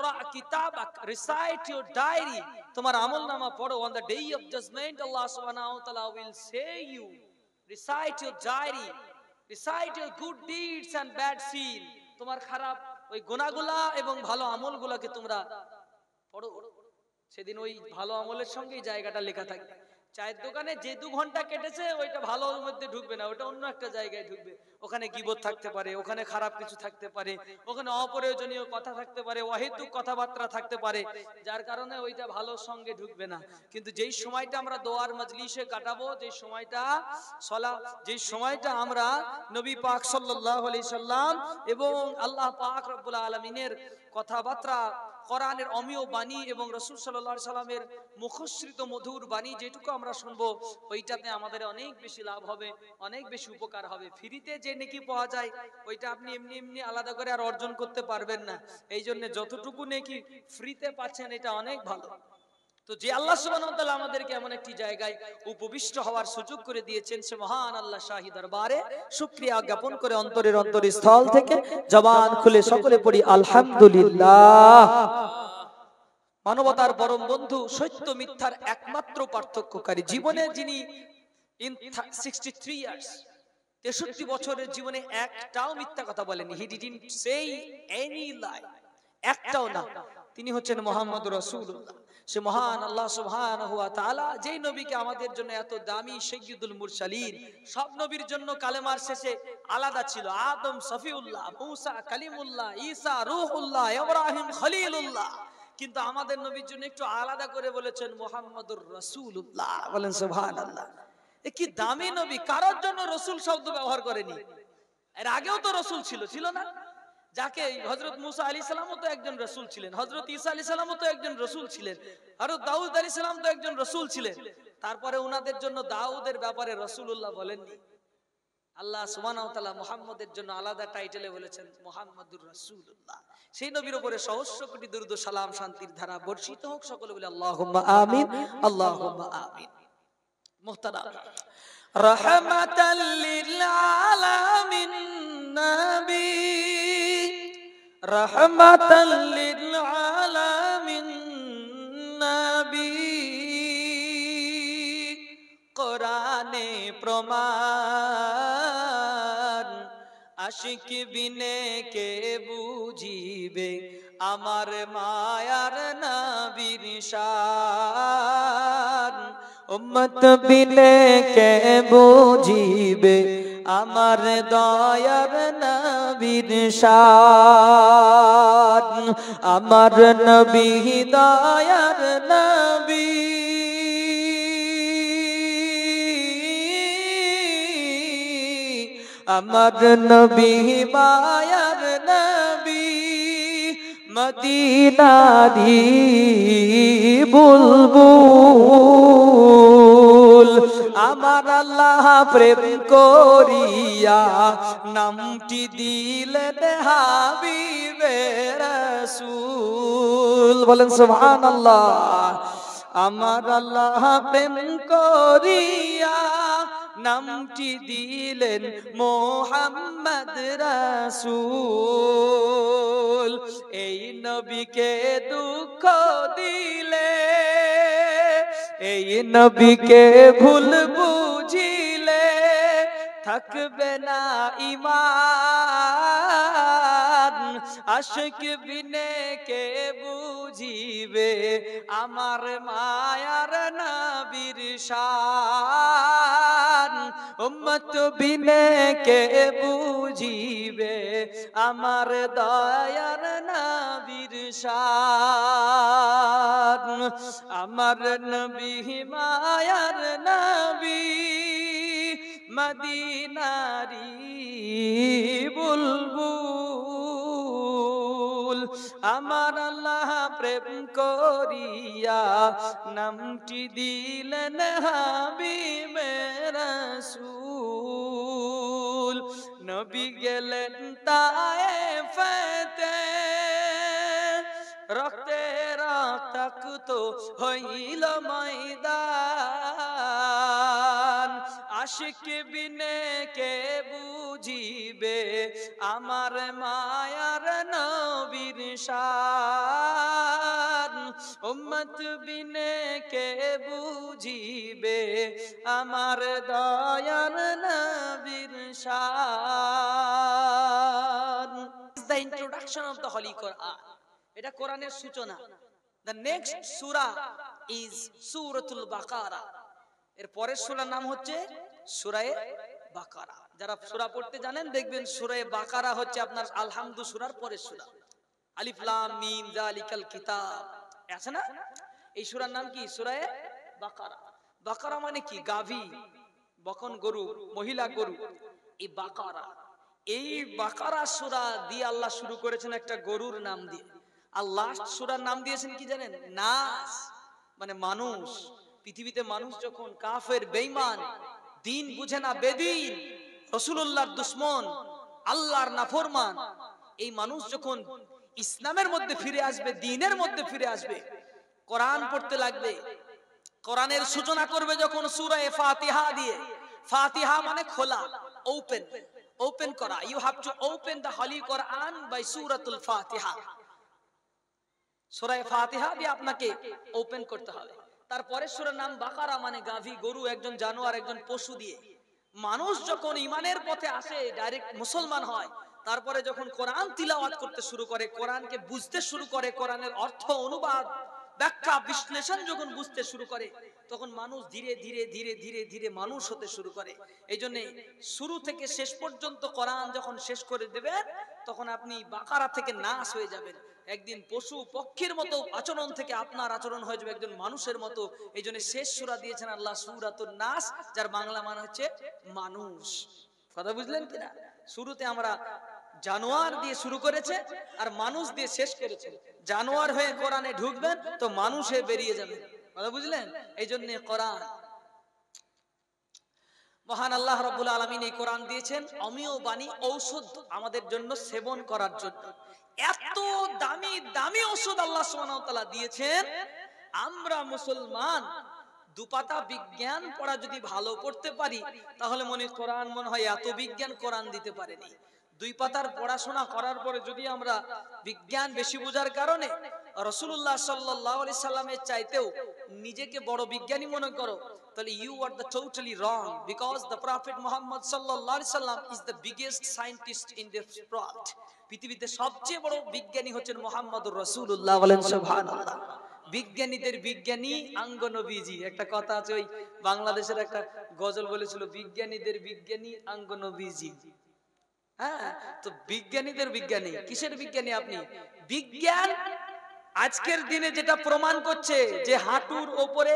ইকরা কিতাবাক, recite your diary, তোমার আমলনামা পড়ো। On the day of judgement আল্লাহ সুবহানাহু ওয়া তাআলা will see you, recite your diary, recite your good deeds and bad sin, তোমার খারাপ ওই গুনাহগুলা এবং ভালো আমলগুলোকে তোমরা পড়ো। সেদিন ওই ভালো আমলের সঙ্গেই জায়গাটা লেখা থাকবে। চায়ের দোকানে যে 2 ঘন্টা কেটেছে ওইটা ভালোর মধ্যে ঢুকবে না, ওটা অন্য একটা জায়গায় ঢুকবে। ওখানে গীবত থাকতে পারে, ওখানে খারাপ কিছু থাকতে পারে, ওখানে অপ্রয়োজনীয় কথা থাকতে পারে, অহেতুক কথাবার্তা থাকতে পারে, যার কারণে ওইটা ভালোর সঙ্গে ঢুকবে না। কিন্তু যেই সময়টা আমরা দোয়ার মজলিসে কাটাবো, যেই সময়টা যেই সময়টা আমরা নবী পাক সাল্লাল্লাহু আলাইহি সাল্লাম এবং আল্লাহ পাক রব্বুল আলামিনের কথাবার্তা, কোরআনের অমীয় বাণী এবং রাসূল সাল্লাল্লাহু আলাইহি সাল্লামের মুখশ্রিত মধুর বাণী যেটুকু আমরা শুনবো, ওইটাতে আমাদের অনেক বেশি লাভ হবে, অনেক বেশি উপকার হবে। ফ্রিতে যে নেকি পাওয়া যায় ওইটা আপনি এমনি এমনি আলাদা করে আর অর্জন করতে পারবেন না। এই জন্য যতটুকু নেকি ফ্রিতে পাচ্ছেন এটা অনেক ভালো। তো যে আল্লাহ সুবহানাহু ওয়া তাআলা আমাদেরকে এমন একটি জায়গায় উপবিষ্ট হওয়ার সুযোগ করে দিয়েছেন, সে মহান আল্লাহ শাহী দরবারে শুকরিয়া জ্ঞাপন করে অন্তরের অন্তরস্থল থেকে জবান খুলে সকলে পড়ি আলহামদুলিল্লাহ। মানবতার পরম বন্ধু, সত্য মিথ্যার একমাত্র পার্থক্যকারী, জীবনে যিনি ইন 63 ইয়ার্স, 63 বছরের জীবনে একটাও মিথ্যা কথা বলেনি। হি ডিডন্ট সে এনি লাই, একটাও না। তিনি হচ্ছেন মুহাম্মদুর রাসূলুল্লাহ। সে মহান আল্লাহ সুবহানাহু ওয়া তাআলা যেই নবীকে আমাদের জন্য এত দামি, সাইয়্যিদুল মুরসালিন, সব নবীর জন্য কালেমার শেষে আলাদা ছিল আদম সফিউল্লাহ, মূসা কালিমুল্লাহ, ঈসা রূহুল্লাহ, ইব্রাহিম খলিলুল্লাহ, কিন্তু আমাদের নবীর জন্য একটু আলাদা করে বলেছেন মুহাম্মদুর রাসূলুল্লাহ। বলেন সুবহানাল্লাহ। এ কি দামি নবী, কারোর জন্য রাসূল শব্দ ব্যবহার করেনি। এর আগেও তো রাসূল ছিল না? যাকে হযরত মুসা আলাইহিস সালামও তো একজন রাসূল ছিলেন, হযরত ঈসা আলাইহিস সালামও তো একজন রাসূল ছিলেন, হযরত দাউদ আলাইহিস সালাম তো একজন রাসূল ছিলেন। তারপরে ওনাদের জন্য দাউদের ব্যাপারে রাসূলুল্লাহ বলেননি। আল্লাহ সুবহানাহু ওয়া তাআলা মুহাম্মদের জন্য আলাদা টাইটেলে বলেছেন মুহাম্মদুর রাসূলুল্লাহ। সেই নবীর উপরে সহস্র কোটি দরুদ ও সালাম শান্তির ধারা বর্ষিত হোক। সকলে বলে আল্লাহুম্মা আমিন, আল্লাহুম্মা আমিন। মুহতারাম, রাহমাতাল লিল আলামিন নবী, রাহমাতাল লিল আলামিন নবী, কোরআনে প্রমাণ, আশিক বিনে কে বুঝিবে আমার মায়ার নবীর শান, উম্মত বিনে কে বুঝিবে আমার দয়ার নবীর শান, আমার নবী দয়ার নবী, আমার নবী মায়ার নবী, মদিনারি বুলবুল, আমার আল্লাহ প্রেম করিয়া নামটি দিলেন হাবিবে রাসূল। বলেন সুবহানাল্লাহ। আমার আল্লাহ প্রেম করিয়া নামটি দিলেন মুহাম্মদ রাসূল। এই নবীকে দুঃখ দিলে, এই নবীকে ভুল বুঝিলে থাকবে না ঈমান, আশিক বিনে কে বুঝিবে আমার মায়ার নবীর শান, উম্মত বিনে কে বুঝিবে আমার দয়ার নবীর শান, আমার নবী মায়ার নবী, মদিনারি বুলবুল, আমার আল্লাহ প্রেম করিয়া নামটি দিলেন হাবিবে রাসূল। নবী গেলেন তায়েফেতে, রক্তে রক্তাক্ত হইল ময়দান, আশিক বিনে কে বুঝিবে আমার মায়ার নবীর শান, উম্মত বিনে কে বুঝিবে আমার দয়ার নবীর শান। The introduction of the Holy Quran. এটা কোরআনের সূচনা। The next surah is Suratul Baqarah. এর পরের সূরার নাম হচ্ছে সূরা বাকারা। যারা সূরা পড়তে জানেন দেখবেন সূরা বাকারা হচ্ছে আপনার আলহামদু সূরার পরের সূরা। আলিফ লাম মিম যালিকাল কিতাব আছে না, এই সূরার নাম কি? সূরা বাকারা। বাকারা মানে কি? গাভী, বকন গরু, মহিলা গরু, এই বাকারা। এই বাকারা সূরা দিয়ে আল্লাহ শুরু করেছেন একটা গরুর নাম দিয়ে। আর লাস্ট সূরার নাম দিয়েছেন কি জানেন? নাস, মানে মানুষ। পৃথিবীতে মানুষ যখন কাফের, বেঈমান, দিন বুঝে না, বেদিন, রাসূলুল্লাহর দুশমন, আল্লাহর নাফরমান, এই মানুষ যখন ইসলামের মধ্যে ফিরে আসবে, দ্বীনের মধ্যে ফিরে আসবে, কোরআন পড়তে লাগবে, কোরআনের সূচনা করবে যখন সূরা ফাতিহা দিয়ে। ফাতিহা মানে খোলা, ওপেন, ওপেন করা। You have to open the holy Quran by Suratul Fatiha. সূরা ফাতিহা দিয়ে আপনাকে ওপেন করতে হবে। তারপরে সূরার নাম বাকারা, মানে গাভী, গরু, একজন জানোয়ার, একজন পশু দিয়ে। মানুষ যখন ঈমানের পথে আসে, ডাইরেক্ট মুসলমান হয়, তারপরে যখন কোরআন তিলাওয়াত করতে শুরু করে, কোরআনকে বুঝতে শুরু করে, কোরআনের অর্থ, অনুবাদ, ব্যাখ্যা, বিশ্লেষণ যখন বুঝতে শুরু করে, তখন মানুষ ধীরে ধীরে ধীরে ধীরে ধীরে মানুষ হতে শুরু করে। এই জন্য শুরু থেকে শেষ পর্যন্ত কোরআন যখন শেষ করে দেবেন, তখন আপনি বাকারা থেকে নাস হয়ে যাবেন। একদিন পশু পক্ষীর মতো আচরণ থেকে আপনার আচরণ হয়ে যাবে একজন মানুষের মতো। এই জন্য শেষ সূরা দিয়েছেন আল্লাহ সূরাতুন নাস, যার বাংলা মানে হচ্ছে মানুষ। কথা বুঝলেন কিনা? শুরুতে আমরা জানোয়ার দিয়ে শুরু করেছে আর মানুষ দিয়ে শেষ করেছে। জানোয়ার হয়ে কোরআনে ঢুকবেন তো মানুষ হয়ে বেরিয়ে যাবেন। কথা বুঝলেন? এই জন্য কোরআন, মহান আল্লাহ রাব্বুল আলামিন এই কোরআন দিয়েছেন অমীয় বাণী, ঔষধ আমাদের জন্য সেবন করার জন্য। এত দামি দামি ঔষধ আল্লাহ সুবহানাহু ওয়া তাআলা দিয়েছেন। আমরা মুসলমান দুপাতা বিজ্ঞান পড়া যদি ভালো করতে পারি, তাহলে কোরআন মনে হয় এত বিজ্ঞান কোরআন দিতে পারেনি। দুই পাতার পড়াশোনা করার পরে যদি আমরা বিজ্ঞান বেশি বোঝার কারণে রাসূলুল্লাহ সাল্লাল্লাহু আলাইহি সাল্লামের চাইতেও নিজেকে বড় বিজ্ঞানী মনে করো, তাহলে you are the totally wrong, because the prophet Muhammad সাল্লাল্লাহু আলাইহি সাল্লাম is the biggest scientist in this world. পৃথিবীতে সবচেয়ে বড় বিজ্ঞানী হচ্ছেন মুহাম্মদুর রাসূলুল্লাহ, বলেন সুবহানাল্লাহ। বিজ্ঞানীদের বিজ্ঞানী আঙ্গ নবীজি। একটা কথা আছে, ওই বাংলাদেশের একটা গজল বলেছিল, বিজ্ঞানীদের বিজ্ঞানী আঙ্গ নবীজি। হ্যাঁ, তো বিজ্ঞানীদের বিজ্ঞানী, কিসের বিজ্ঞানী আপনি? বিজ্ঞান আজকের দিনে যেটা প্রমাণ করছে যে হাঁটুর ওপরে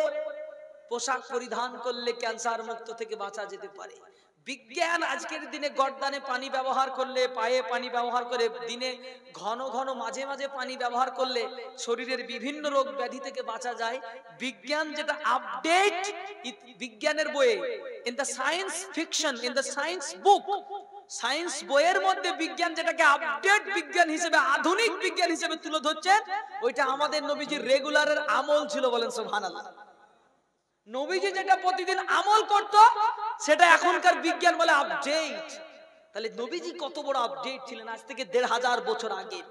পোশাক পরিধান করলে ক্যান্সার মুক্ত থেকে বাঁচা যেতে পারে। বিজ্ঞান আজকের দিনে গর্দানে পানি ব্যবহার করলে, পায়ে পানি ব্যবহার করে, দিনে ঘন ঘন মাঝে মাঝে পানি ব্যবহার করলে শরীরের বিভিন্ন রোগ ব্যাধি থেকে বাঁচা যায়। বিজ্ঞান যেটা আপডেট বিজ্ঞানের বইয়ে, in the science fiction, in the science book, science বইয়ের মধ্যে বিজ্ঞান যেটাকে আপডেট বিজ্ঞান হিসেবে, আধুনিক বিজ্ঞান হিসেবে তুলে ধরছেন, ওইটা আমাদের নবীজির রেগুলারের আমল ছিল, বলেন সুবহানাল্লাহ। নবীজি যেটা প্রতিদিন আমল করত, সেটা এখনকার বিজ্ঞান বলে আপডেট। তাহলে নবীজি কত বড় আপডেট ছিলেন আজ থেকে 1500 বছর আগে।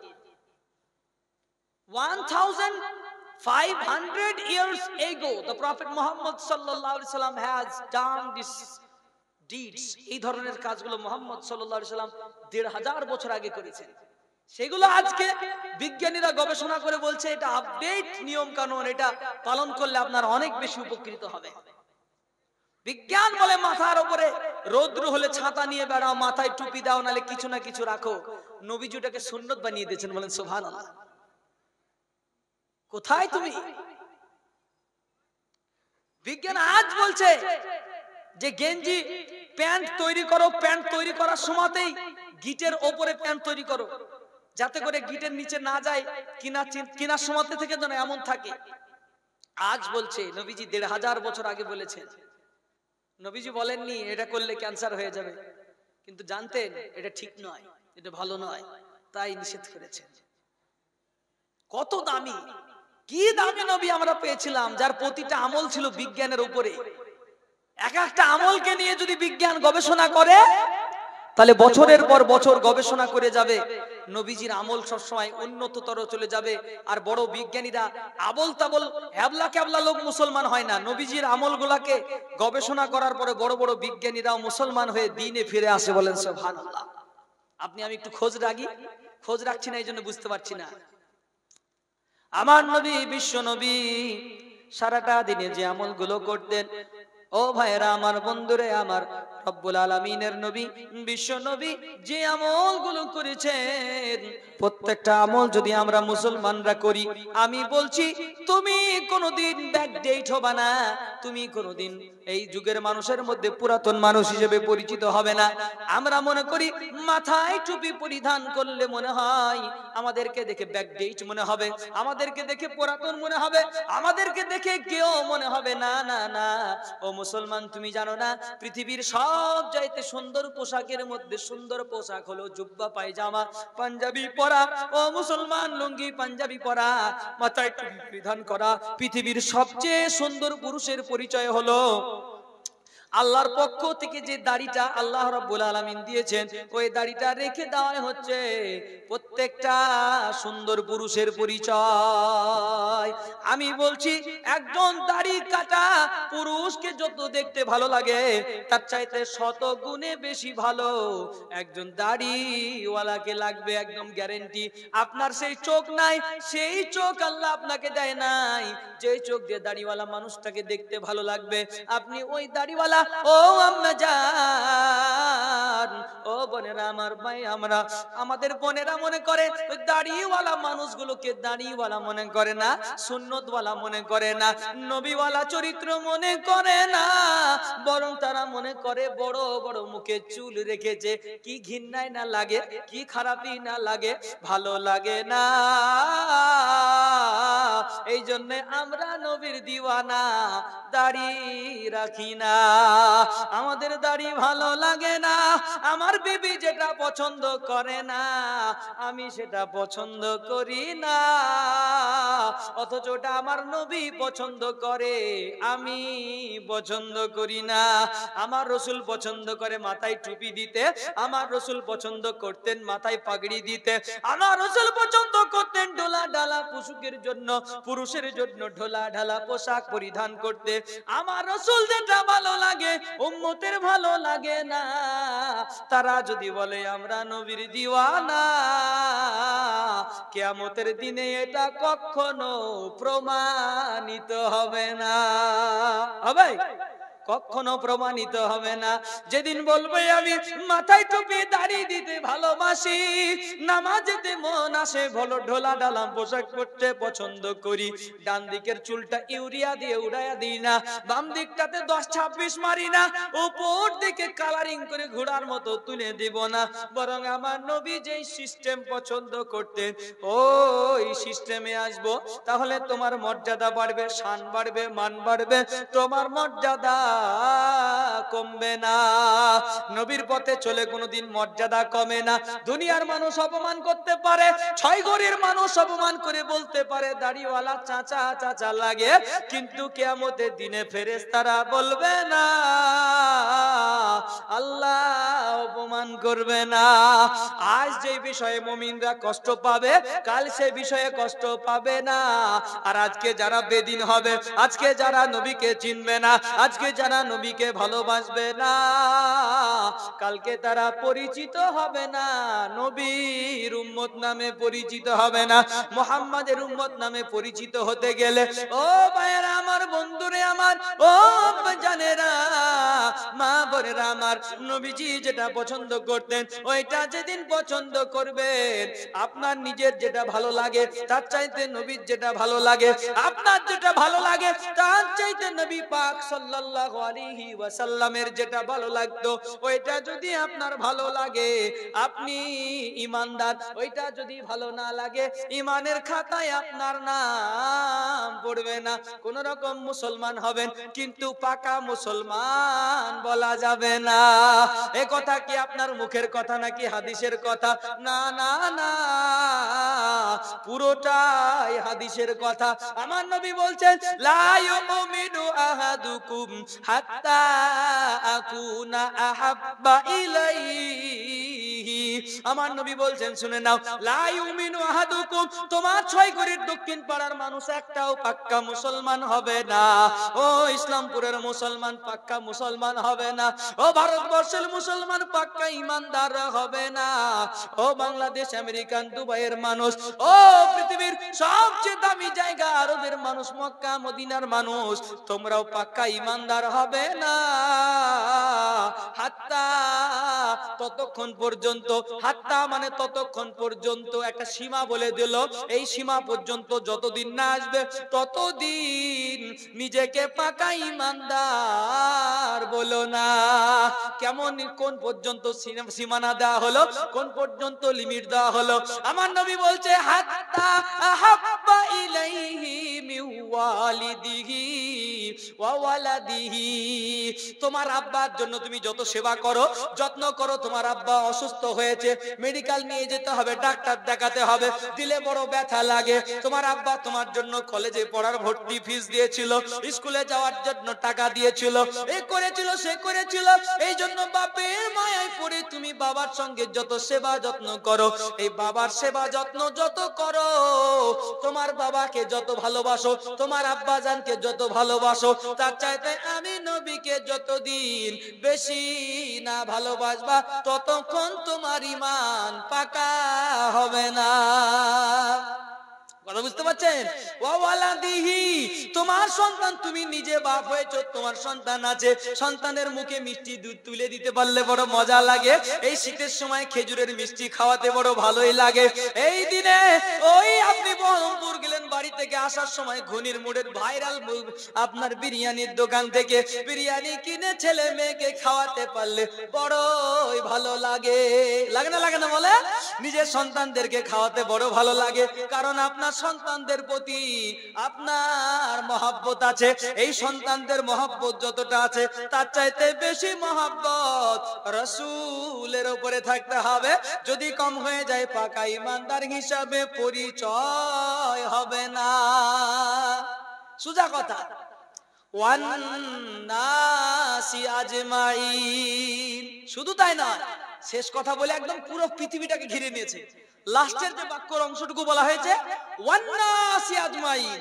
1500 years ago the prophet Muhammad sallallahu alaihi wasallam has done this deeds. এই ধরনের কাজগুলো মুহাম্মদ সাল্লাল্লাহু আলাইহি সাল্লাম 1500 বছর আগে করেছেন। সেগুলো আজকে বিজ্ঞানীরা গবেষণা করে বলছে এটা আপডেট নিয়ম কানুন, এটা পালন করলে আপনার অনেক বেশি উপকৃত হবে। বিজ্ঞান বলে মাথার উপরে রৌদ্র হলে ছাতা নিয়ে বেড়াও, মাথায় টুপি দাও, নালে কিছু না কিছু রাখো। নবীজি ওটাকে সুন্নত বানিয়ে দিয়েছেন, বলেন সুবহানাল্লাহ। কোথায় তুমি? বিজ্ঞান আজ বলছে যে গেঞ্জি প্যান্ট তৈরি করো, প্যান্ট তৈরি করার সময়তেই গিটের ওপরে প্যান্ট তৈরি করো, যাতে করে গিটের নিচে না যায়, কিনার সময়তে থেকে যেন এমন থাকে। আজ বলছে, নবীজি 1500 বছর আগে বলেছেন। নবীজি বলেননি এটা করলে ক্যান্সার হয়ে যাবে, কিন্তু জানতেন এটা ঠিক নয়, এটা ভালো নয়, তাই নিষেধ করেছেন। কত দামি, কি দামি নবী আমরা পেয়েছিলাম, যার প্রতিটা আমল ছিল বিজ্ঞানের উপরে। এক একটা আমলকে নিয়ে যদি বিজ্ঞান গবেষণা করে, তাহলে বছরের পর বছর গবেষণা করে যাবে, নবীজির আমল সবসময় উন্নততর চলে যাবে। আর বড় বিজ্ঞানীরা আবল তাবল হ্যাবলা ক্যাবলা লোক মুসলমান হয় না, নবীজির আমলগুলাকে গবেষণা করার পরে বড় বড় বিজ্ঞানীরাও মুসলমান হয়ে দ্বীনে ফিরে আসে। বলেন সুবহানাল্লাহ। আপনি আমি একটু খোঁজ রাখছি না, এই জন্য বুঝতে পারছি না। আমার নবী, বিশ্ব নবী সারাটা দিনে যে আমলগুলো করতেন, ও ভাইরা আমার, বন্ধুরে আমার, রব্বুল আলামিনের নবী বিশ্ব নবী যে আমলগুলো করেছেন, প্রত্যেকটা আমল যদি আমরা মুসলমানরা করি, আমি বলছি তুমি কোনোদিন ব্যাকডেট হবে না, তুমি কোনোদিন এই যুগের মানুষের মধ্যে পুরাতন মানুষ হিসেবে পরিচিত হবে না। আমরা মনে করি মাথায় টুপি পরিধান করলে মনে হয় আমাদেরকে দেখে ব্যাকডেট মনে হবে, আমাদেরকে দেখে পুরাতন মনে হবে, আমাদেরকে দেখে কেউ মনে হবে না। না না, ও মুসলমান, তুমি জানো না পৃথিবীর সব চাইতে সুন্দর পোশাকের মধ্যে সুন্দর পোশাক হলো জুব্বা পায়জামা পাঞ্জাবি পরা। ও মুসলমান, লুঙ্গি পাঞ্জাবি পরা, মাথায় টুপি পরিধান করা। পৃথিবীর সবচেয়ে সুন্দর পুরুষের পরিচয় হলো আল্লাহর পক্ষ থেকে যে দাড়িটা আল্লাহ রাব্বুল আলামিন দিয়েছেন, ওই দাড়িটা রেখে দেওয়া হচ্ছে প্রত্যেকটা সুন্দর পুরুষের পরিচয়। আমি বলছি একজন দাড়ি কাটা পুরুষকে যত দেখতে ভালো লাগে, তার চাইতে শত গুণে বেশি ভালো একজন দাড়িওয়ালাকে লাগবে, একদম গ্যারেন্টি। আপনার সেই চোখ নাই, সেই চোখ আল্লাহ আপনাকে দেয় নাই, যে চোখ দিয়ে দাড়িওয়ালা মানুষটাকে দেখতে ভালো লাগবে, আপনি ওই দাড়িওয়ালা, ও আম্মা জান, ও বোনেরা আমার, ভাই আমরা, আমাদের বোনেরা মনে করে ওই দাড়িওয়ালা মানুষগুলোকে দাড়িওয়ালা মনে করে না, সুন্নতওয়ালা মনে করে না, নবীওয়ালা চরিত্র মনে করে না, বরং তারা মনে করে বড় বড় মুখে চুল রেখেছে, কি ঘৃণাই না লাগে, কি খারাপই না লাগে, ভালো লাগে না। এই জন্য আমরা নবীর দিওয়ানা, দাড়ি রাখি না, আমাদের দাড়ি ভালো লাগে না। আমার বিবি যেটা পছন্দ করে না, আমি সেটা পছন্দ করি না, অথচ ওটা আমার নবী পছন্দ করে, আমি পছন্দ করি না। আমার রসুল পছন্দ করে মাথায় টুপি দিতে, আমার রসুল পছন্দ করতেন মাথায় পাগড়ি দিতে, আমার রসুল পছন্দ করতেন ঢোলা ঢালা পুরুষের জন্য ঢোলা ঢালা পোশাক পরিধান করতে। আমার রসুল যেটা ভালো লাগে উম্মতের ভালো লাগে না। তারা যদি বলে আমরা নবীর দিওয়ানা, কিয়ামতের দিনে এটা কখনো প্রমাণিত হবে না। হবে? কখনো প্রমাণিত হবে না। যেদিন বলবে আমি মাথায় টুপি দাড়ি দিতে ভালোবাসি, নামাজেতে মন আসে, ভালো ঢোলা ঢালা পোশাক পরতে পছন্দ করি, ডান দিকের চুলটা ইউরিয়া দিয়ে উড়াইয়া দিই না, বাম দিকটাতে 10-26 মারি না, উপর দিকে কালারিং করে ঘোড়ার মতো তুলে দিব না, বরং আমার নবী যেই সিস্টেম পছন্দ করতেন ওই সিস্টেমে আসবো, তাহলে তোমার মর্যাদা বাড়বে, শান বাড়বে, মান বাড়বে, তোমার মর্যাদা কমবে না। নবীর পথে চলে কোনোদিন মর্যাদা কমে না। দুনিয়ার মানুষ অপমান করতে পারে, 6 ঘরের মানুষ অপমান করে বলতে পারে দাড়িওয়ালা চাচা চাচা লাগে, কিন্তু কিয়ামতের দিনে ফেরেশতারা বলবে না, আল্লাহ অপমান করবে না। আজ যে বিষয়ে মুমিনরা কষ্ট পাবে, কাল সে বিষয়ে কষ্ট পাবে না। আর আজকে যারা বেদিন হবে, আজকে যারা নবীকে চিনবে না, আজকে যারা নবীকে ভালোবাসবে না, কালকে তারা পরিচিত হবে না, নবীর উম্মত নামে পরিচিত হবে না। মুহাম্মাদের উম্মত নামে পরিচিত হতে গেলে, ও ভাইয়েরা আমার, বন্ধুরে আমার, ও জানেরা, মা বোনেরা আমার, নবীজি যেটা পছন্দ করতেন ওইটা যেদিন পছন্দ করবেন, আপনার নিজের যেটা ভালো লাগে তার চাইতে নবীর যেটা ভালো লাগে, আপনার যেটা ভালো লাগে তার চাইতে নবী পাক সাল্লাল্লাহু আলাইহি ওয়াসাল্লামের যেটা ভালো লাগতো ওইটা যদি আপনার ভালো লাগে, আপনি ঈমানদার। ওইটা যদি ভালো না লাগে, ঈমানের খাতায় আপনার নাম পড়বে না। কোন রকম মুসলমান হবেন, কিন্তু পাকা মুসলমান বলা যাবে না। এ কথা কি আপনার মুখের কথা নাকি হাদিসের কথা? না না না, পুরোটাই হাদিসের কথা। আমার নবী বলছেন, লা ইউমিনু আহাদুকুম হাত্তা আকুনা আহাব্বা ইলাইহি। আমার নবী বলছেন, শুনে নাও, লা ইউমিনু আহাদুকুম, তোমার 6 ঘরের দক্ষিণ পাড়ার মানুষ একটাও পাক্কা মুসলমান হবে না। ও ইসলামপুরের মুসলমান পাক্কা মুসলমান হবে না। ও ভারতবর্ষের মুসলমান পাক্কা ইমানদার হবে না। ও বাংলাদেশ, আমেরিকান, দুবাইয়ের মানুষ, ও পৃথিবীর সবচেয়ে দামি জায়গা আরবের মানুষ, মক্কা মদিনার মানুষ, তোমরাও পাক্কা ইমানদার হবে না। হাত্তা, ততক্ষণ পর্যন্ত, হাত্তা মানে ততক্ষণ পর্যন্ত, একটা সীমা বলে দিল। এই সীমা পর্যন্ত যতদিন না আসবে ততদিন নিজেকে পাকা ইমানদার বলো না। কেমন, কোন পর্যন্ত সীমানা দেওয়া হলো, কোন পর্যন্ত লিমিট দেওয়া হলো? আমার নবী বলছে, হাত্তা আহাব্বা ইলাইহি মিন ওয়ালিদিহি ওয়া ওয়ালাদিহি। তোমার আব্বার জন্য তুমি যত সেবা করো, যত্ন করো, তোমার আব্বা অসুস্থ হয়েছে, মেডিকেল নিয়ে যেতে হবে, ডাক্তার দেখাতে হবে, দিলে বড় ব্যথা লাগে, তোমার আব্বা তোমার জন্য কলেজে পড়ার ভর্তি ফিস দিয়েছিল, স্কুলে যাওয়ার জন্য টাকা দিয়েছিল, এই করেছিল সে করেছিল, এই জন্য বাপের মায়ায় পড়ে তুমি বাবার সঙ্গে যত সেবা যত্ন করো, এই বাবার সেবা যত্ন যত করো, তোমার বাবাকে যত ভালোবাসো, তোমার আব্বা জানকে যত ভালোবাসো, তার চাইতে আমি নবীকে যতদিন বেশি না ভালোবাসবা ততক্ষণ তোমার ঈমান পাকা হবে না। কথা বুঝতে পারছেন? ওয়া ওয়ালাদিহি, তোমার সন্তান, তুমি নিজে বাপ হয়েছো, তোমার সন্তান আছে, সন্তানের মুখে মিষ্টি দুধ তুলে দিতে পারলে বড় মজা লাগে। এই শীতের সময় খেজুরের মিষ্টি খাওয়াতে বড় ভালোই লাগে। এই দিনে ওই আপনি বহরমপুর গেলেন, বাড়ি থেকে আসার সময় ঘনির মোড়ের ভাইরাল আপনার বিরিয়ানির দোকান থেকে বিরিয়ানি কিনে ছেলে মেয়েকে খাওয়াতে পারলে বড়ই ভালো লাগে। লাগে না, লাগে না বলে? নিজের সন্তানদেরকে খাওয়াতে বড় ভালো লাগে, কারণ আপনার সন্তানদের প্রতি আপনার মহব্বত আছে। এই সন্তানদের মহব্বত যতটা আছে তার চাইতে বেশি মহব্বত রাসূলের উপরে থাকতে হবে। যদি কম হয়ে যায় পাকা ইমানদার হিসাবে পরিচয় হবে না। সোজা কথা। ওয়ান নাসি আজমাইন, শুধু তাই না, শেষ কথা বলে একদম পুরো পৃথিবীটাকে ঘিরে নিয়েছে। লাস্টের যে বাক্যর অংশটুকু বলা হয়েছে ওয়ান নাসি আজমাইন,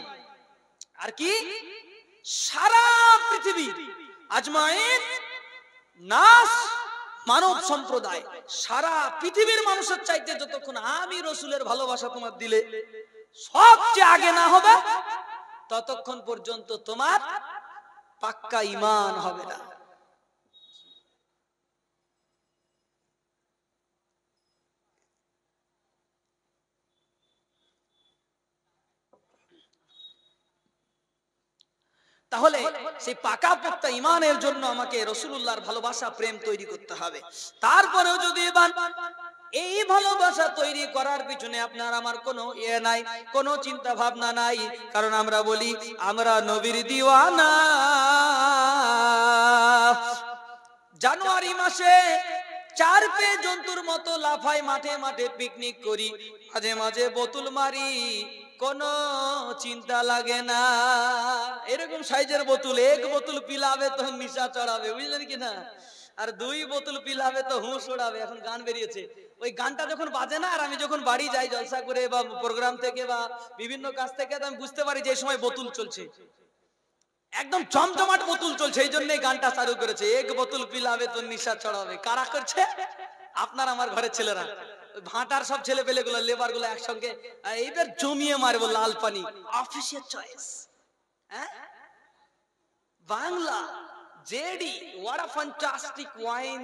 আর কি? সারা পৃথিবী, আজমাইন নাস মানব সম্প্রদায়, সারা পৃথিবীর মানুষের চাইতে যতক্ষণ আমি রসুলের ভালোবাসা তোমার দিলে সবচেয়ে আগে না হবে ততক্ষণ পর্যন্ত তোমার পাক্কা ঈমান হবে না। তাহলে সেই পাকা পোক্তা ঈমানের জন্য আমাকে রাসূলুল্লাহর ভালোবাসা, প্রেম তৈরি করতে হবে। তারপরেও যদি এই ভালোবাসা তৈরি করার পিছনে আপনার আমার কোনো নাই, কোনো চিন্তা ভাবনা নাই, কারণ আমরা বলি আমরা নবীর দিওয়ানা। জানুয়ারি মাসে 4 পে জন্তুর মতো লাফাই, মাঠে মাঠে পিকনিক করি, মাঝে মাঝে বোতল মারি, কোনো চিন্তা লাগে না। এরকম সাইজের বোতল, 1 বোতল পিলাবে তো নিশা চড়াবে, বুঝলেন কি না? আর 2 বোতল পিলাবে তো হুঁশ ওড়াবে। এখন গান বেরিয়েছে, ওই গানটা যখন বাজে না, আর আমি যখন বাড়ি যাই জলসা করে বা প্রোগ্রাম থেকে বা বিভিন্ন কাজ থেকে, আমি বুঝতে পারি যে এই সময় বোতল চলছে, একদম জমজমাট বোতল চলছে, এই জন্য গানটা চালু করেছে, 1 বোতল পিলাবে তো নিশা চড়াবে। কারা করছে? আপনার আমার ঘরের ছেলেরা, ভাটার সব ছেলে পেলে গুলো, লেবার গুলো একসঙ্গে এইবার জমিয়ে মারবো লাল পানি। Official choice, Bangla JD, what a fantastic wine,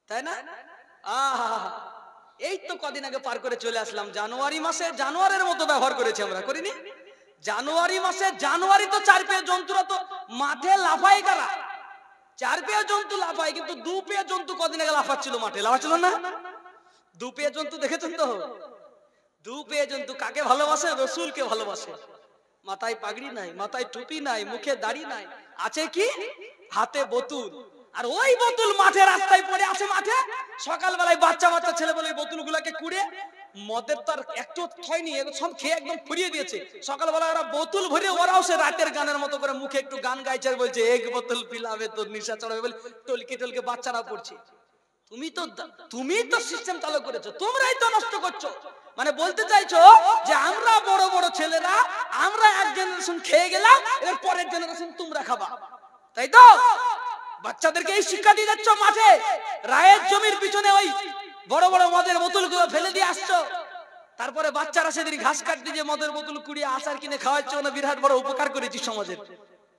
তাই না? এই তো কদিন আগে পার করে চলে আসলাম। জানুয়ারি মাসে জানুয়ারের মতো ব্যবহার করেছি আমরা, করিনি? জানুয়ারি মাসে জানুয়ারি তো 4 পে জন্তুরা তো মাঠে লাফায়। কারা? 4 পে জন্তু লাফায়, কিন্তু 2 পে জন্তু কদিন আগে লাফাচ্ছিল মাঠে, লাফাচ্ছিল না? 2 পে জন্তু দেখেছেন তো? 2 পে জন্তু কাকে ভালোবাসে? রাসূলকে ভালোবাসে। মাথায় পাগড়ি নাই, মাথায় টুপি নাই, মুখে দাড়ি নাই, আছে কি? হাতে বোতল। আর ওই বোতল মাঠে রাস্তায় পড়ে আছে। মাঠে সকালবেলায় বাচ্চা বাচ্চা ছেলে বলে বোতলগুলোকে কুড়ে মদের তো আর একটু হয়নি, সব খেয়ে একদম ফুরিয়ে দিয়েছে। সকালবেলা ওরা বোতল ভরে ওরাও সে রাতের গানের মতো করে মুখে একটু গান গাইছে আর বলছে এক বোতল পিলাবে তোর নেশা চড়াবে বলে টলকে টলকে বাচ্চারা পড়ছে। তুমি তো সিস্টেম চালু করেছো, তোমরাই তো নষ্ট করছো। মানে বলতে চাইছো যে আমরা বড় বড় ছেলেরা আমরা এক জেনারেশন খেয়ে গেলাম, এর পরের জেনারেশন তোমরা খাবা, তাই তো? বাচ্চাদেরকে এই শিক্ষা দিয়ে যাচ্ছ, মাঠে রায়ের জমির পিছনে ওই বড় বড় মদের বোতলগুলো ফেলে দিয়ে আসছো, তারপরে বাচ্চারা সেদিন ঘাস কাটতে যে মদের বোতল কুড়িয়ে আচার কিনে খাওয়াচ্ছ, না বিরাট বড় উপকার করেছি সমাজের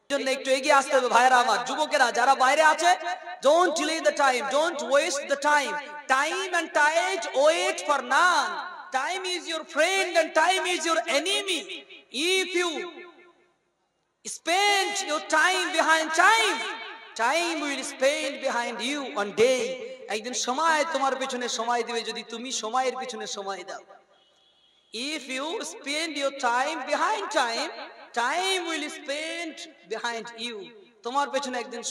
জন্য। একটু এগিয়ে আসতে হবে ভাইরা আমার, যুবকেরা যারা বাইরে আছে, don't delay the time, don't waste the time. Time and tide wait for none. Time is your friend and time is your enemy. If you spend your time behind time, time will spend behind you one day. একদিন সময় তোমার পেছনে সময় দিবে যদি তুমি সময়ের পেছনে সময় দাও। If you spend your time behind time, time will spend behind you. তোমার পেছনে একদিন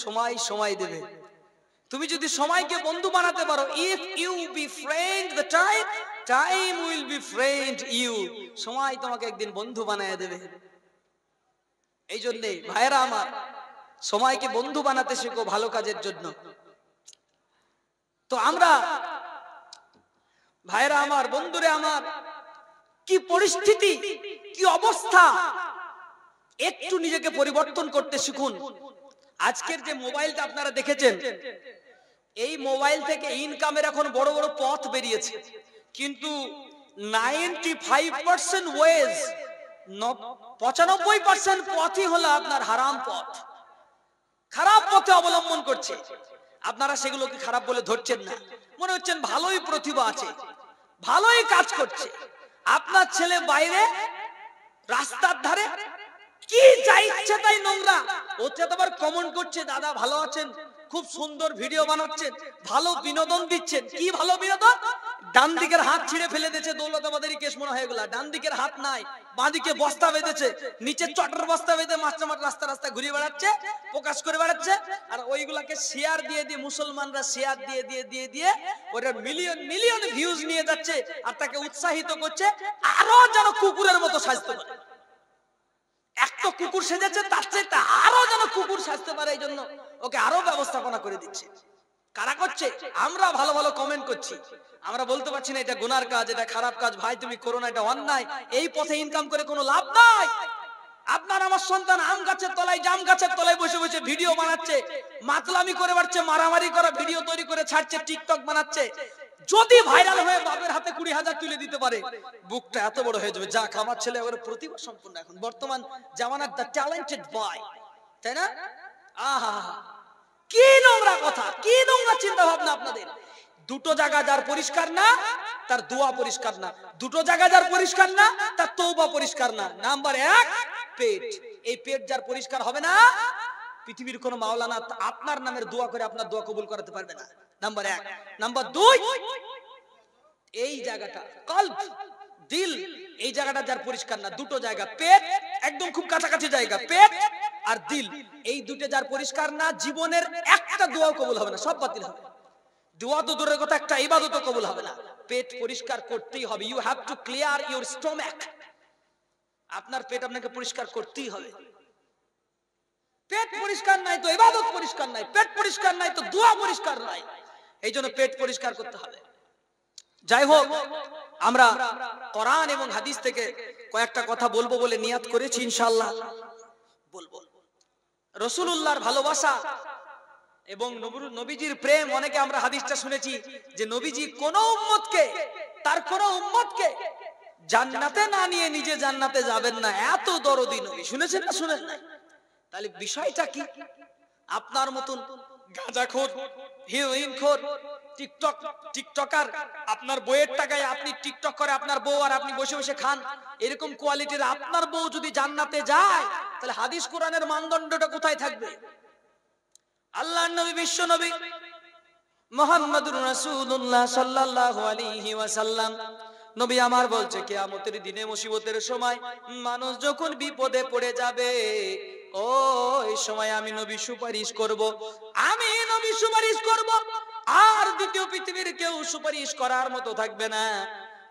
সময় দেবে। তুমি যদি সময়কে বন্ধু বানাতে পারো, if you befriend the time, time will befriend you. সময় তোমাকে একদিন বন্ধু বানায় দেবে। এই জন্যে ভাইরা আমার, সময়কে বন্ধু বানাতে শেখো ভালো কাজের জন্য। তো আমরা ভাইরা আমার, বন্ধুরে আমার, কি পরিস্থিতি, কি অবস্থা, একটু নিজেকে পরিবর্তন করতে শিখুন। আজকের যে মোবাইলটা আপনারা দেখেছেন, এই মোবাইল থেকে ইনকামের এখন বড় বড় পথ বেরিয়েছে, কিন্তু 95% ওয়েজ, 95% পথই হলো আপনার হারাম পথ, খারাপ পথে অবলম্বন করছে। আপনারা সেগুলোকে খারাপ বলে ধরছেন না, মনে হচ্ছেন ভালোই প্রতিভা আছে, ভালোই কাজ করছে। আপনার ছেলে বাইরে রাস্তার ধারে কি যা ইচ্ছে তাই নোংরা, ওতে আবার কমেন্ট করছে, দাদা ভালো আছেন, খুব সুন্দর ভিডিও বানাচ্ছেন, ভালো বিনোদন দিচ্ছেন। কি ভালো বিনোদন? ডান দিকের হাত ছিঁড়ে ফেলে দিয়েছে, দৌলতাবাদেরই কেস মনে হয়ে গেল, ডান দিকের হাত নাই, বাঁ দিকে বস্তা বেঁধেছে, নিচে চটের বস্তা বেঁধে মাঠ রাস্তা রাস্তা ঘুরে বেড়াচ্ছে, প্রকাশ করে বেড়াচ্ছে। আর ওইগুলাকে শেয়ার দিয়ে দিয়ে মুসলমানরা শেয়ার দিয়ে দিয়ে দিয়ে দিয়ে ওটা মিলিয়ন মিলিয়ন ভিউজ নিয়ে যাচ্ছে, আর তাকে উৎসাহিত করছে আরো যেন কুকুরের মতো সাজতে পারে। এক তো কুকুর সেজেছে, তার চাইতে আরো যেন কুকুর সাজতে পারে, এই জন্য ওকে আরো ব্যবস্থাপনা করে দিচ্ছে। কারা করছে? আমরা ভালো ভালো কমেন্ট করছি, আমরা বলতে পারছি না এটা গুনার কাজ, এটা খারাপ কাজ। ভাই তুমি করো না, এটা অন্যায়। এই পথে ইনকাম করে কোনো লাভ নাই। আপনার আমার সন্তান আম গাছের তলায়, জাম গাছের তলায় বসে বসে ভিডিও বানাচ্ছে, মাতলামি করে বাড়ছে, মারামারি করা ভিডিও তৈরি করে ছাড়ছে, টিকটক বানাচ্ছে। যদি ভাইরাল হয়ে বাপের হাতে 20,000 তুলে দিতে পারে, বুকটা এত বড় হয়ে যাবে। যাক, আমার ছেলে ওর প্রতিভা সম্পন্ন, এখন বর্তমান জামানার দ্য ট্যালেন্টেড বয়, তাই না? আহা, কি নোংরা কথা, কি নোংরা চিন্তা ভাবনা আপনাদের। দুটো জায়গা যার পরিষ্কার না, তার দোয়া পরিষ্কার না। দুটো জায়গা যার পরিষ্কার না, তার তওবা পরিষ্কার না। নাম্বার 1 পেট। এই পেট যার পরিষ্কার হবে না, পৃথিবীর কোন মাওলানা আপনার নামের দোয়া করে আপনার দোয়া কবুল করাতে পারবে না। নাম্বার 1। নাম্বার 2, এই জায়গাটা কলব, দিল, এই জায়গাটা যার পরিষ্কার না। দুটো জায়গা, পেট একদম খুব কাছাকাছি জায়গা, পেট আর দিল, এই দুটো যার পরিষ্কার না, জীবনের একটা দোয়া কবুল হবে না, সব বাতিল হবে। দোয়া তো দূরের কথা, একটা ইবাদতও কবুল হবে না। পেট পরিষ্কার করতেই হবে। You have to clear your stomach. আপনার পেট আপনাকে পরিষ্কার করতেই হবে। পেট পরিষ্কার নাই তো ইবাদত পরিষ্কার নাই, পেট পরিষ্কার নাই তো দোয়া পরিষ্কার নাই। এই জন্য পেট পরিষ্কার করতে হবে। যাই হোক, আমরা কোরআন এবং হাদিস থেকে কয়েকটা কথা বলবো বলে নিয়াত করেছি, ইনশাআল্লাহ বলবো। রাসূলুল্লাহর ভালোবাসা এবং নবীজির প্রেম, অনেকে আমরা হাদিসটা শুনেছি যে নবীজি কোন উম্মতকে, তার কোন উম্মতকে জান্নাতে না নিয়ে নিজে জান্নাতে যাবেন না, এত দরদি নবী। শুনেছেন না শুনেন না? তাহলে বিষয়টা কি? আপনার মতন গাঁজাখোর, হিরোইনখোর, টিকটকার, আপনার বউয়ের টাকায় আপনি টিকটক করে আপনার বউ আর আপনি বসে বসে খান, এরকম কোয়ালিটির আপনার বউ যদি জান্নাতে যায়, তাহলে হাদিস কোরআনের মানদণ্ডটা কোথায় থাকবে? আল্লাহর নবী, বিশ্ব নবী মুহাম্মদুর রাসূলুল্লাহ সাল্লাল্লাহু আলাইহি ওয়াসাল্লাম নবী আমার বলছে, কিয়ামতের দিনে মুসিবতের সময় মানুষ যখন বিপদে পড়ে যাবে, ওই সময় আমি নবী সুপারিশ করব, আমি নবী সুপারিশ করব, আর দ্বিতীয় পৃথিবীর কেউ সুপারিশ করার মতো থাকবে না।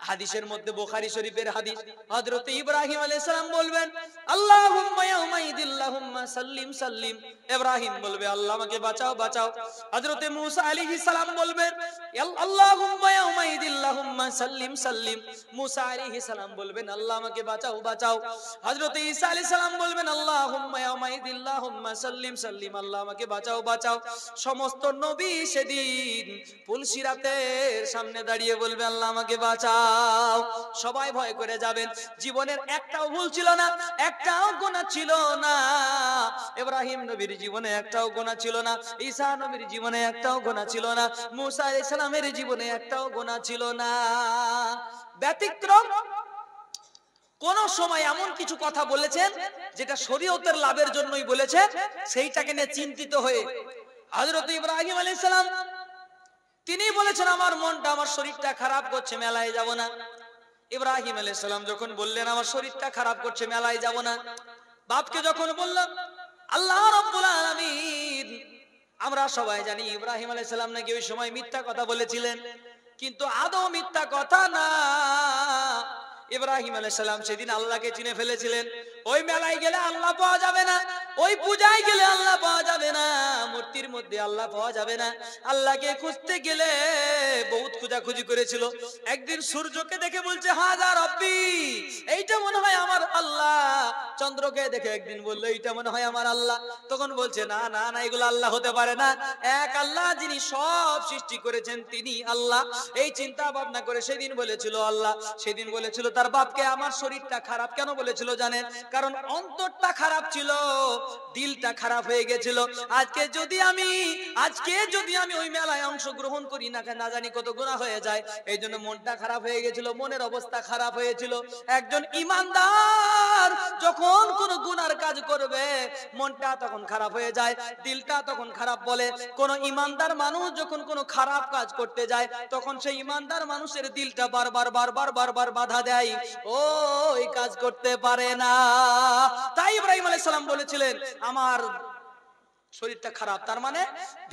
হাদিসের মধ্যে বুখারী শরীফের হাদিস, হযরত ইব্রাহিম আলাইহিস সালাম বলবেন আল্লাহুম্মা ইয়াউমাইদিল্লাহুম্মা সাল্লিম সাল্লিম। ইব্রাহিম বলবে আল্লাহ আমাকে বাঁচাও বাঁচাও। হযরত মূসা আলাইহিস সালাম বলবেন আল্লাহুম্মা ইয়াউমাইদিল্লাহুম্মা সাল্লিম সাল্লিম। মূসা আলাইহিস সালাম বলবেন আল্লাহ আমাকে বাঁচাও বাঁচাও। হযরত ঈসা আলাইহিস সালাম বলবেন আল্লাহুম্মা ইয়াউমাইদিল্লাহুম্মা সাল্লিম সাল্লিম, আল্লাহ আমাকে বাঁচাও বাঁচাও। সমস্ত নবী সেদিন পুলসিরাতের সামনে দাঁড়িয়ে বলবে আল্লাহ আমাকে বাঁচাও। সবাই ভয় করে যাবেন। জীবনের একটাও ভুল ছিল না, একটাও গুনাহ ছিল না। ইব্রাহিম নবীর জীবনে একটাও গুনাহ ছিল না, ঈসা নবীর জীবনে একটাও গুনাহ ছিল না, মূসা আলাইহিস সালামের জীবনে একটাও গুনাহ ছিল না। ব্যতিক্রম কোন সময় এমন কিছু কথা বলেছেন যেটা শরীয়তের লাভের জন্যই বলেছেন, সেইটাকে নিয়ে চিন্তিত হয়ে হযরত ইব্রাহিম আলাইহিস সালাম তিনি বলেছেন আমার মনটা, আমার শরীরটা খারাপ করছে, মেলায় যাব না। ইব্রাহিম আলাইহিস সালাম যখন বললেন আমার শরীরটা খারাপ করছে, মেলায় যাব না, বাপকে যখন বললাম আল্লাহ রাব্বুল আলামিন, আমরা সবাই জানি ইব্রাহিম আলাইহিস সালাম নাকি ওই সময় মিথ্যা কথা বলেছিলেন, কিন্তু আদৌ মিথ্যা কথা না। ইব্রাহিম আলাইহিস সালাম সেদিন আল্লাহকে চিনে ফেলেছিলেন। ওই মেলায় গেলে আল্লাহ পাওয়া যাবে না, ওই পূজায় গেলে আল্লাহ পাওয়া যাবে না, মূর্তির মধ্যে আল্লাহ পাওয়া যাবে না। আল্লাহকে খুঁজতে গেলে বহুত খোঁজাখুঁজি করেছিল। একদিন সূর্যকে দেখে বলছে হাজা রব্বি, এইটা মনে হয় আমার আল্লাহ। চন্দ্রকে দেখে একদিন বললো এইটা মনে হয় আমার আল্লাহ। তখন বলছে না না না, এগুলো আল্লাহ হতে পারে না, এক আল্লাহ যিনি সব সৃষ্টি করেছেন তিনি আল্লাহ। এই চিন্তা ভাবনা করে সেদিন বলেছিল আল্লাহ, সেদিন বলেছিল তার বাপকে আমার শরীরটা খারাপ কেন বলেছিল জানেন? কারণ অন্তরটা খারাপ ছিল, দিলটা খারাপ হয়ে গেছিল। আজকে যদি আমি ওই মেলায় অংশগ্রহণ করি না, না জানি কত গুনাহ হয়ে যায়। এই জন্য মনটা খারাপ হয়ে গেছিল, মনের অবস্থা খারাপ হয়েছিল। একজন ইমানদার যখন কোন গুনার কাজ করবে মনটা তখন খারাপ হয়ে যায়, দিলটা তখন খারাপ বলে। কোন ইমানদার মানুষ যখন কোন খারাপ কাজ করতে যায় তখন সেই ইমানদার মানুষের দিলটা বারবার বারবার বারবার বাধা দেয়, ও এই কাজ করতে পারে না। তাই ইব্রাহিম আলাইহিস সালাম বলেছিলেন আমার শরীরটা খারাপ, তার মানে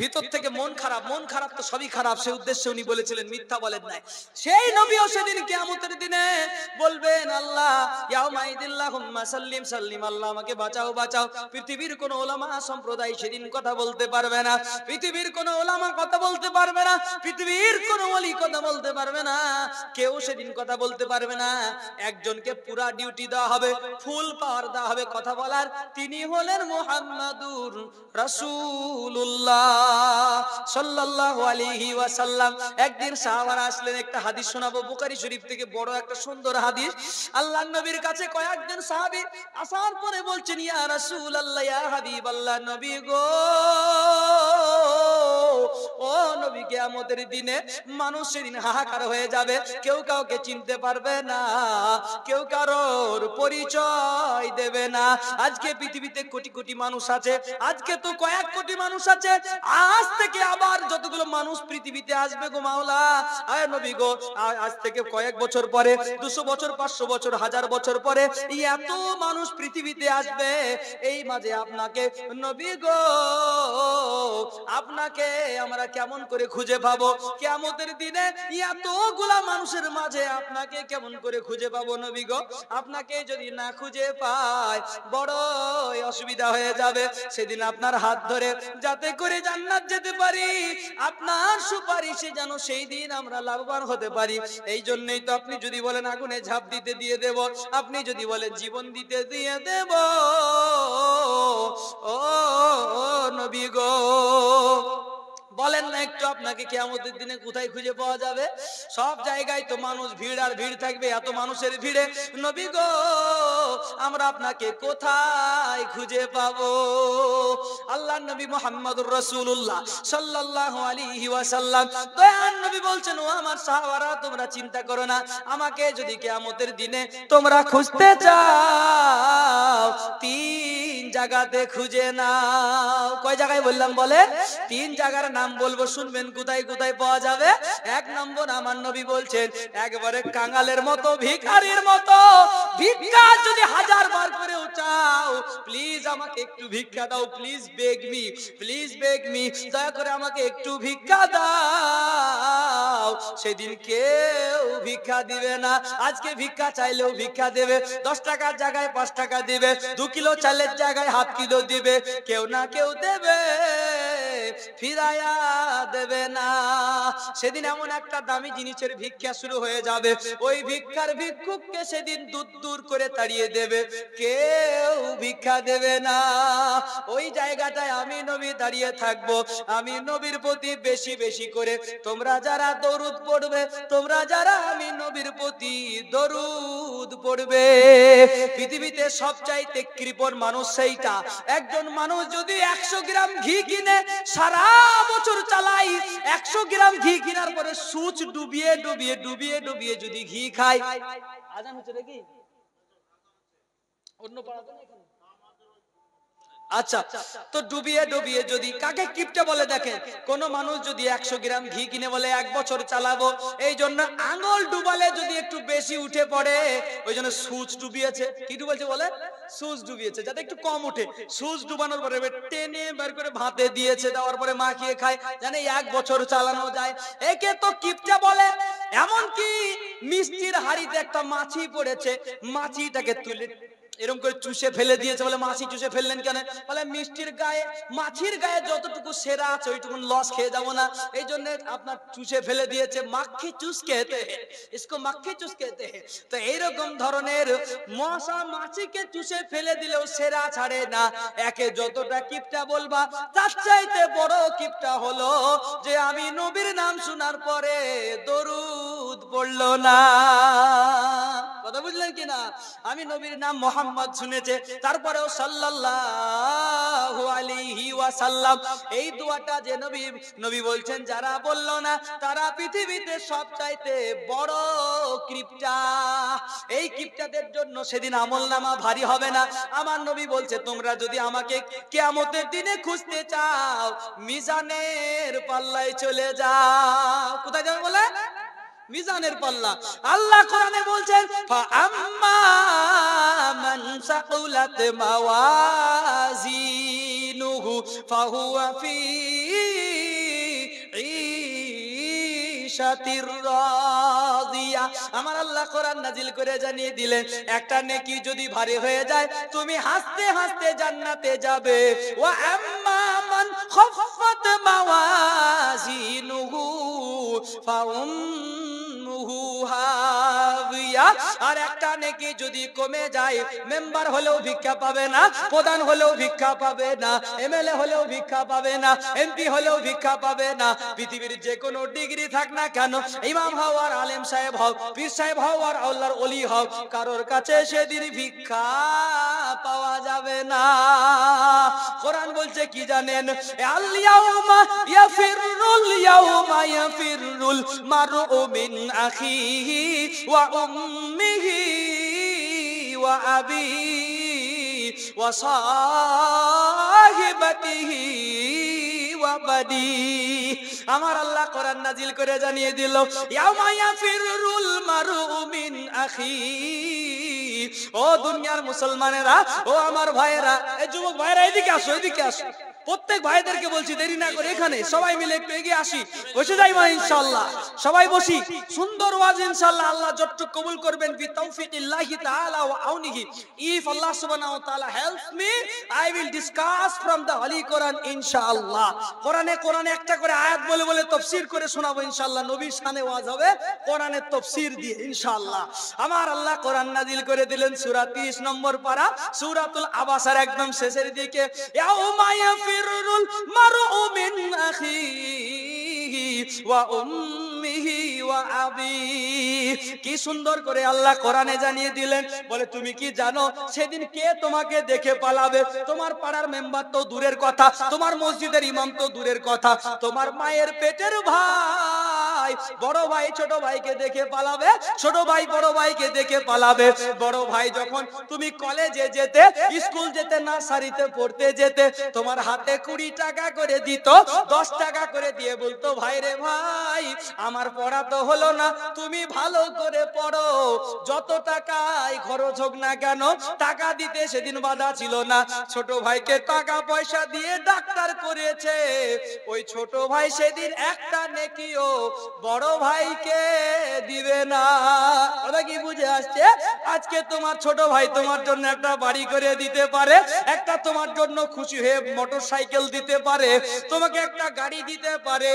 ভিতর থেকে মন খারাপ। মন খারাপ তো সবই খারাপ, সেই উদ্দেশ্যে উনি বলেছিলেন, মিথ্যা বলেন নাই। সেই নবীও সেদিন কিয়ামতের দিনে বলবেন আল্লাহ ইয়াউমাইদিল্লাহুম্মা সাল্লিম সাল্লিম, আল্লাহ আমাকে বাঁচাও বাঁচাও। পৃথিবীর কোন উলামা সম্প্রদায় সেদিন কথা বলতে পারবে না, পৃথিবীর কোন উলামা কথা বলতে পারবে না, পৃথিবীর কোন ওলি কথা বলতে পারবে না, কেউ সেদিন কথা বলতে পারবে না। একজনকে পুরা ডিউটি দেওয়া হবে, ফুল পাওয়ার দেওয়া হবে কথা বলার, তিনি হলেন মুহাম্মাদুর রাসূলুল্লাহ সাল্লাল্লাহু আলাইহি ওয়াসাল্লাম। একদিন সাহাবারা আসলেন, একটা হাদিস শোনাবো বুখারী শরীফ থেকে, বড় একটা সুন্দর হাদিস। আল্লাহর নবীর কাছে কয়েকজন সাহাবী আসার পরে বলছেন ইয়া রাসূলুল্লাহ, ইয়া হাবিবাল্লাহ, নবী গো, ও নবী, কিয়ামতের দিনে মানুষ সেদিন হাহাকার হয়ে যাবে, কেউ কাউকে চিনতে পারবে না, কেউ কারোর পরিচয় দেবে না। আজকে পৃথিবীতে কোটি কোটি মানুষ আছে, আজকে তো কয়েক কোটি মানুষ আছে, আজ থেকে আবার যতগুলো মানুষ পৃথিবীতে আসবে গো মাওলা, আয় নবী গো, আজ থেকে কয়েক বছর পরে, 200 বছর, 500 বছর, 1000 বছর পরে এত মানুষ পৃথিবীতে আসবে। এই মাঝে আপনাকে নবী গো, আপনাকে আমরা কেমন করে খুঁজে পাবো? কিয়ামতের দিনে এতগুলা মানুষের মাঝে আপনাকে কেমন করে খুঁজে পাবো নবী গো? আপনাকে যদি না খুঁজে পাই বড় অসুবিধা হয়ে যাবে। সেদিন আপনার হাত ধরে যাতে করে জান্নাত যেতে পারি, আপনার সুপারিশে যেন সেই দিন আমরা লাভবান হতে পারি। এই জন্যই তো আপনি যদি বলেন আগুনে ঝাঁপ দিতে দিয়ে দেব, আপনি যদি বলেন জীবন দিতে দিয়ে দেব, ও নবী গো, বলেন না একটু আপনাকে কিয়ামতের দিনে কোথায় খুঁজে পাওয়া যাবে? সব জায়গায় তো মানুষ, ভিড় আর ভিড় থাকবে। এত মানুষের ভিড়ে নবী গো আমরা আপনাকে কোথায় খুঁজে পাবো? আল্লাহর নবী মুহাম্মদুর রাসূলুল্লাহ সাল্লাল্লাহু আলাইহি ওয়াসাল্লাম দয়ার নবী বলছেন, ও আমার সাহাবারা, তোমরা চিন্তা করো না, আমাকে যদি কিয়ামতের দিনে তোমরা খুঁজতে চাও 3 জায়গাতে খুঁজে নাও। কয় জায়গায় বললাম বলে? 3 জায়গার নাম বলবো, শুনবেন কোথায় কোথায় পাওয়া যাবে। 1 নম্বর আমার নবী বলছেন, একবারে কাঙালের মতো, ভিখারির মতো, ভিক্ষা যদি 1000 বার করেও চাও প্লিজ আমাকে একটু ভিক্ষা দাও, প্লিজ বেগ মি, দয়া করে আমাকে একটু ভিক্ষা দাও। সেদিন কেউ ভিক্ষা দিবে না। আজকে ভিক্ষা চাইলেও ভিক্ষা দেবে, 10 টাকার জায়গায় 5 টাকা দিবে, 2 কিলো চালের জায়গায় হাফ কিলো দিবে, কেউ না কেউ দেবে, ফিরায়া দেবে না। সেদিন এমন একটা দামি জিনিসের ভিক্ষা শুরু হয়ে যাবে, ওই ভিক্ষার ভিক্ষুককে সেদিন দূর দূর করে তাড়িয়ে দেবে, কেউ ভিক্ষা দেবে না। ওই জায়গাটায় আমি নবী দাঁড়িয়ে থাকবো। আমি নবীর প্রতি বেশি বেশি করে তোমরা যারা দরুদ পড়বে, তোমরা যারা আমি নবীর প্রতি দরুদ পড়বে। পৃথিবীতে সবচাইতে কৃপণ মানুষ সেইটা, একজন মানুষ যদি 100 গ্রাম ঘি কিনে সারা বছর চালাই, 100 গ্রাম ঘি কেনার পরে সুচ ডুবিয়ে ডুবিয়ে ডুবিয়ে ডুবিয়ে যদি ঘি খায়। আজান হচ্ছে নাকি? অন্য পাড়াতে না এখানে? আচ্ছা, তো ডুবিয়ে ডুবিয়ে যদি, কাকে কিপটে বলে দেখেন, কোন মানুষ যদি 100 গ্রাম ঘি কিনে বলে 1 বছর চালাবো, এই জন্য আঙুল ডুবালে যদি একটু বেশি উঠে পড়ে, ওই জন্য সুচ ডুবিয়েছে। কি ডুবেছে বলে? সুচ ডুবিয়েছে, যাতে একটু কম উঠে। সুচ ডুবানোর পরে টেনে বের করে ভাতে দিয়েছে, দেওয়ার পরে মাখিয়ে খায়, জানে 1 বছর চালানো যায়। একে তো কিপটে বলে। এমনকি মিষ্টির হাড়িতে একটা মাছি পড়েছে, মাছিটাকে তুলে এরকম করে চুষে ফেলে দিয়েছে। বলে মাছি চুষে ফেললেন কেন? বলে মিষ্টির গায়ে, মাছির গায়ে যতটুকু সেরা আছে ওইটুকু লস খেয়ে যাবো না, এই জন্য আপনার চুষে ফেলে দিয়েছে। মাখি চুষ খেতে, ইসকো মাখি চুষ খেতে। তো এইরকম ধরনের মশা মাছিকে চুষে ফেলে দিলেও সেরা ছাড়ে না। একে যতটা কিপটা বলবা, তার চাইতে বড় কিপটা হলো যে আমি নবীর নাম শোনার পরে দরুদ পড়লো না। কথা বুঝলেন কিনা? আমি নবীর নাম মোহাম্মদ শুনেছে, তারপরেও সাল্লাল্লাহু আলাইহি ওয়াসাল্লাম, এই দোয়াটা যে নবী বলছেন, যারা বললো না তারা পৃথিবীতে সবচাইতে বড় কিপটা। এই কিপটাদের জন্য সেদিন আমলনামা ভারী হবে না। আমার নবী বলছে, তোমরা যদি আমাকে কিয়ামতের দিনে খুঁজতে চাও, মিজানের পাল্লায় চলে যাও। কোথায় যাবে বলে? মিজানের পাল্লা। আল্লাহ কোরআনে বলছেন, ফাআম্মা মান সাকুলাত মাওয়াজিনুহু ফাহুয়া ফি ঈশাতির রাদিয়া। আমার আল্লাহ কোরআন নাজিল করে জানিয়ে দিলেন, একটা নেকি যদি ভারী হয়ে যায়, তুমি হাসতে হাসতে জান্নাতে যাবে। ওয়া আম্মা মান খাফফাত মাওয়াজিনুহু ফাউম্মুহু হাবিয়া। আর একটা নেকি যদি কমে যায়, মেম্বার হলেও ভিক্ষা পাবে না, প্রধান হলেও ভিক্ষা পাবে না, এমএলএ হলেও ভিক্ষা পাবে না, এমপি হলেও ভিক্ষা পাবে না। পৃথিবীর যে কোনো ডিগ্রি থাক না কেন, ইমাম হও আর আলেম সাহেব হও, পীর সাহেব হও আর আল্লাহর ওলি হও, কারোর কাছে সেদিন ভিক্ষা পাওয়া যাবে না। কোরআন বলছে কি জানেন? আল ইয়াউমা ইয়াফিরুল মারউ মিন আখিহি ওয়া উম্মিহি ওয়া আবিহি ওয়া সাহিবাতিহি ওয়া বানিহি। আমার আল্লাহ কোরআন নাজিল করে জানিয়ে দিল, ইয়াউমা ইয়াফিরুল মারউ মিন আখিহি। ও দুনিয়ার মুসলমানেরা, ও আমার ভাইয়েরা, এই যুবক ভাইয়েরা, এদিকে আসো, এদিকে আসো। প্রত্যেক ভাইদেরকে বলছি, দেরি না করে এখানে সবাই মিলে একটু এগিয়ে আসি, বসে যাই মা ইনশাআল্লাহ। সবাই বসি, সুন্দর ওয়াজ ইনশাআল্লাহ আল্লাহ যতটুকু কবুল করবেন বি তাওফিকিল্লাহি তাআলা ওয়া আউনিহি। ইফ আল্লাহ সুবহানাহু ওয়া তাআলা helps me, I will discuss from the holy Quran ইনশাআল্লাহ। কোরআনে একটা করে আয়াত বলে বলে তাফসীর করে শোনাবো ইনশাআল্লাহ। নবীর শানে ওয়াজ হবে কোরআনের তাফসীর দিয়ে ইনশাআল্লাহ। আমার আল্লাহ কোরআন নাজিল করে দিলেন সূরা 30 নম্বর পারা, সূরাতুল আবাসার একদম শেষের দিকে, ইয়াউমা ইয়াফিরুল মারউ মিন আখিহি ওয়া উম্মিহি ওয়া আবিহি। কি সুন্দর করে আল্লাহ কোরআনে জানিয়ে দিলেন। বলে, তুমি কি জানো সেদিন কে তোমাকে দেখে পালাবে? তোমার পাড়ার মেম্বার তো দূরের কথা, তোমার মসজিদের ইমাম তো দূরের কথা, তোমার মায়ের পেটের ভাই, বড় ভাই ছোট ভাইকে দেখে পালাবে, ছোট ভাই বড় ভাইকে দেখে পালাবে। বড় ভাই যখন তুমি কলেজে যেতে, স্কুল যেতে, নার্সারিতে পড়তে যেতে, তোমার হাতে 20 টাকা করে দিত, 10 টাকা করে দিয়ে বলতো, ভাই রে ভাই, আমার আমার পড়া তো হলো না, তুমি ভালো করে পড়ো। যত টাকাই খরচ হোক না কেন, টাকা দিতে সেদিন বাধা ছিল না। ছোট ভাইকে টাকা পয়সা দিয়ে ডাক্তার করেছে। ওই ছোট ভাই সেদিন একটা নেকিও বড় ভাইকে দিবে না। ওরা কি বুঝে আসছে? আজকে তোমার ছোট ভাই তোমার জন্য একটা বাড়ি করে দিতে পারে, একটা তোমার জন্য খুশি হয়ে মোটর সাইকেল দিতে পারে, তোমাকে একটা গাড়ি দিতে পারে।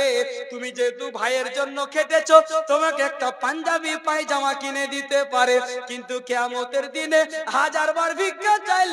তুমি যেহেতু ভাইয়ের জন্য খেটেছো, তোমাকে একটা পাঞ্জাবি পায়জামা কিনে দিতে পারে। কিন্তু কিয়ামতের দিনে হাজারবার ভিক্ষা চাই